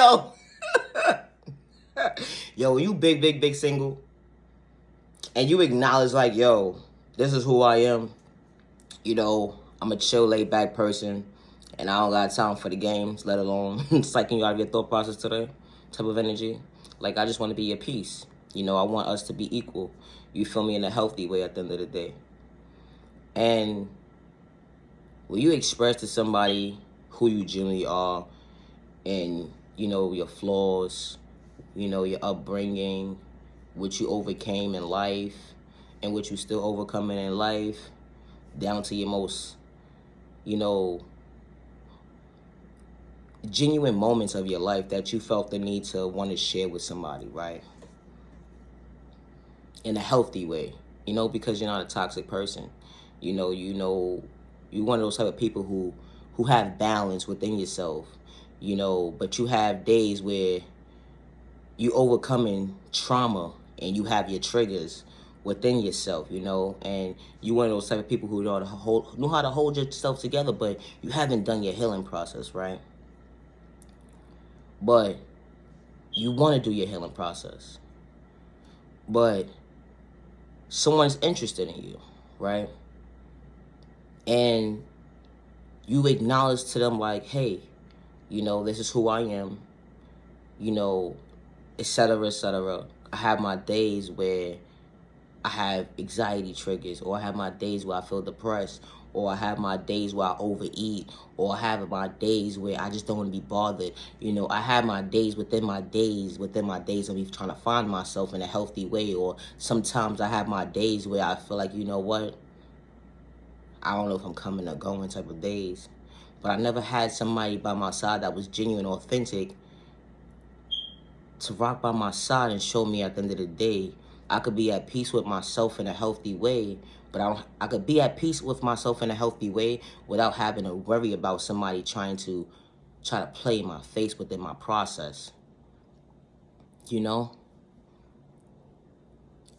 Yo. Yo, when you big single and you acknowledge like, yo, this is who I am. You know, I'm a chill, laid back person, and I don't got time for the games, let alone psyching you out of your thought process today, type of energy. Like, I just want to be at peace. You know, I want us to be equal. You feel me, in a healthy way at the end of the day. And when you express to somebody who you genuinely are and, you know, your flaws, you know, your upbringing, what you overcame in life, and what you still overcoming in life, down to your most, you know, genuine moments of your life that you felt the need to want to share with somebody, right? In a healthy way, you know, because you're not a toxic person. You're one of those type of people who have balance within yourself, you know, but you have days where you overcoming trauma and you have your triggers within yourself, you know, and you one of those type of people who know how to hold yourself together, but you haven't done your healing process, right? But you want to do your healing process, but someone's interested in you, right? And you acknowledge to them like, hey, you know, this is who I am, you know, etc., etc. I have my days where I have anxiety triggers, or I have my days where I feel depressed, or I have my days where I overeat, or I have my days where I just don't want to be bothered. You know, I have my days within my days of me trying to find myself in a healthy way, or sometimes I have my days where I feel like, you know what, I don't know if I'm coming or going type of days. But I never had somebody by my side that was genuine, authentic, to rock by my side and show me at the end of the day I could be at peace with myself in a healthy way, but I could be at peace with myself in a healthy way without having to worry about somebody trying to play in my face within my process. You know?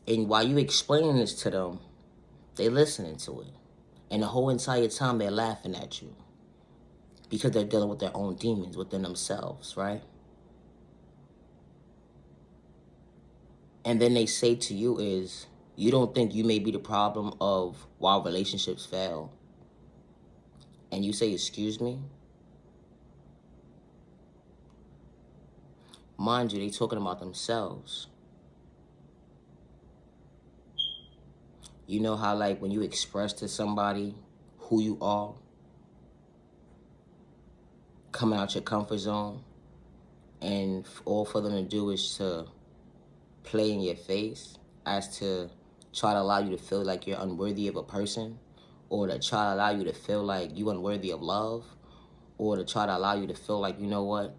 And while you explaining this to them, they listening to it. And the whole entire time they're laughing at you. Because they're dealing with their own demons within themselves, right? And then they say to you is, you don't think you may be the problem of why relationships fail? And you say, excuse me? Mind you, they talking about themselves. You know how, like, when you express to somebody who you are, coming out your comfort zone, and all for them to do is to play in your face as to try to allow you to feel like you're unworthy of a person, or to try to allow you to feel like you're unworthy of love, or to try to allow you to feel like, you know what,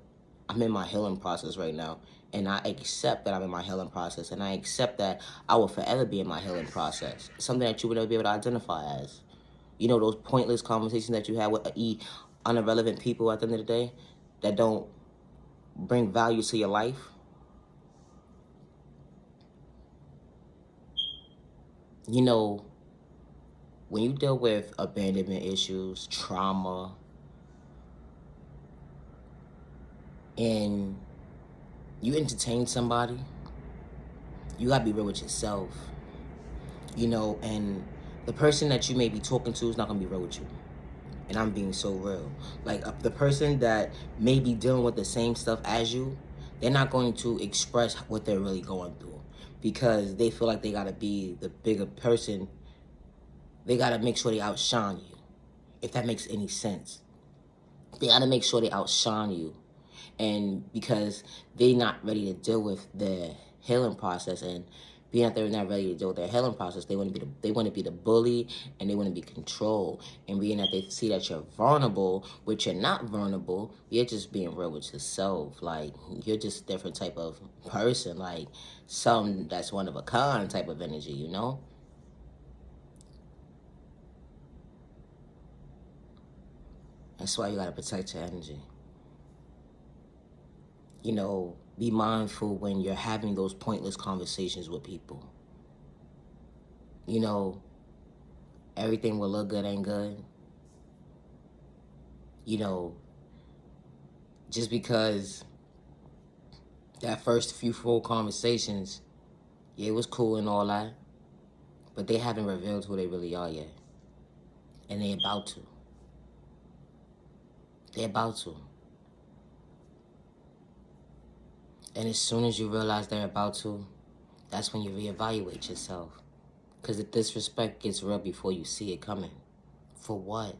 I'm in my healing process right now, and I accept that I'm in my healing process, and I accept that I will forever be in my healing process. Something that you would never be able to identify as. You know, those pointless conversations that you have with irrelevant people at the end of the day that don't bring value to your life. You know, when you deal with abandonment issues, trauma, and you entertain somebody, you gotta be real with yourself. You know, and the person that you may be talking to is not gonna be real with you. And I'm being so real. Like, the person that may be dealing with the same stuff as you, they're not going to express what they're really going through, because they feel like they gotta be the bigger person. They gotta make sure they outshine you, if that makes any sense. They gotta make sure they outshine you. And because they're not ready to deal with the healing process, and being that they're not ready to deal with their healing process, they want to be the bully, and they want to be controlled. And being that they see that you're vulnerable, which you're not vulnerable, you're just being real with yourself. Like, you're just a different type of person, like some that's one of a kind type of energy, you know? That's why you gotta protect your energy. You know, be mindful when you're having those pointless conversations with people. You know, everything will look good ain't good. You know, just because That first few full conversations, yeah, it was cool and all that, but they haven't revealed who they really are yet. And they about to. They're about to. And as soon as you realize they're about to, that's when you reevaluate yourself. Because the disrespect gets real before you see it coming. For what?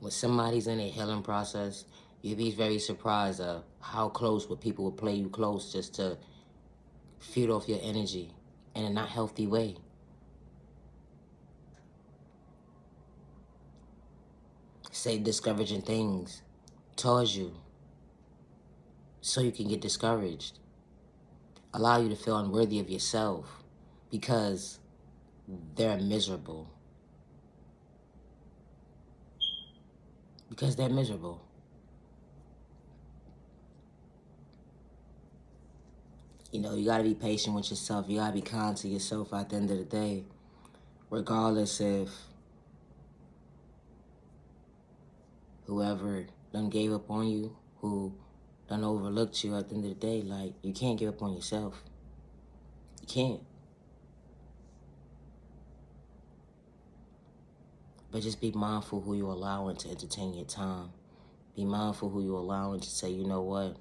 When somebody's in a healing process, you'd be very surprised of how close would people would play you close just to feed off your energy in a not healthy way. Say discouraging things towards you so you can get discouraged. Allow you to feel unworthy of yourself because they're miserable. Because they're miserable. You know, you gotta be patient with yourself. You gotta be kind to yourself at the end of the day. Regardless if whoever done gave up on you, who done overlooked you at the end of the day, like, you can't give up on yourself. You can't. But just be mindful who you're allowing to entertain your time. Be mindful who you're allowing to say, you know what?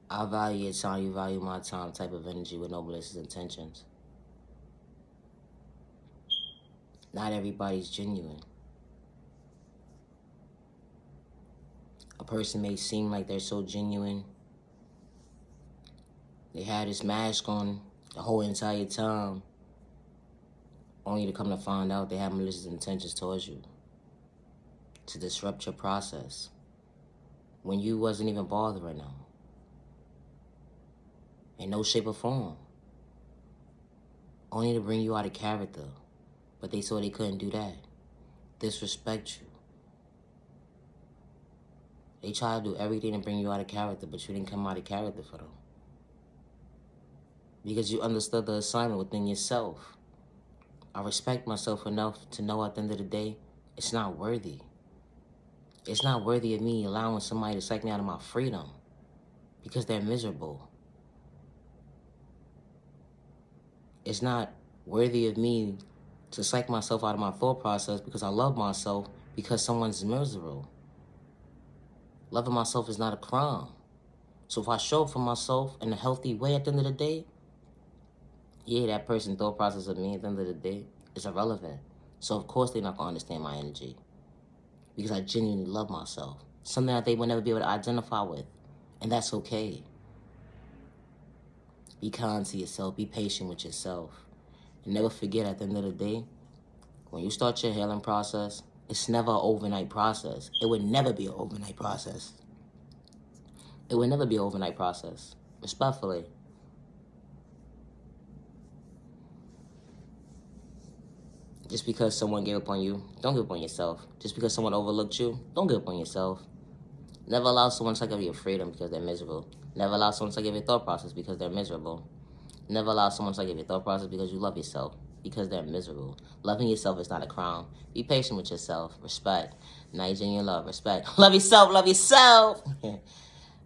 I value your time, you value my time type of energy with no malicious intentions. Not everybody's genuine. A person may seem like they're so genuine. They had this mask on the whole entire time, only to come to find out they have malicious intentions towards you, to disrupt your process, when you wasn't even bothering them. In no shape or form. Only to bring you out of character. But they saw they couldn't do that. Disrespect you. They try to do everything to bring you out of character, but you didn't come out of character for them. Because you understood the assignment within yourself. I respect myself enough to know at the end of the day, it's not worthy. It's not worthy of me allowing somebody to psych me out of my freedom because they're miserable. It's not worthy of me to psych myself out of my thought process because I love myself because someone's miserable. Loving myself is not a crime. So if I show up for myself in a healthy way at the end of the day, yeah, that person's thought process of me at the end of the day is irrelevant. So of course they're not going to understand my energy because I genuinely love myself. Something that they will never be able to identify with. And that's okay. Be kind to yourself. Be patient with yourself. And never forget at the end of the day, when you start your healing process, it's never an overnight process. It would never be an overnight process. It would never be an overnight process. Respectfully. Just because someone gave up on you, don't give up on yourself. Just because someone overlooked you, don't give up on yourself. Never allow someone to take away your freedom because they're miserable. Never allow someone to take away your thought process because they're miserable. Never allow someone to take away your thought process because you love yourself, because they're miserable. Loving yourself is not a crime. Be patient with yourself. Respect. Now you're genuine love. Respect. Love yourself. Love yourself.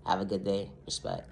Have a good day. Respect.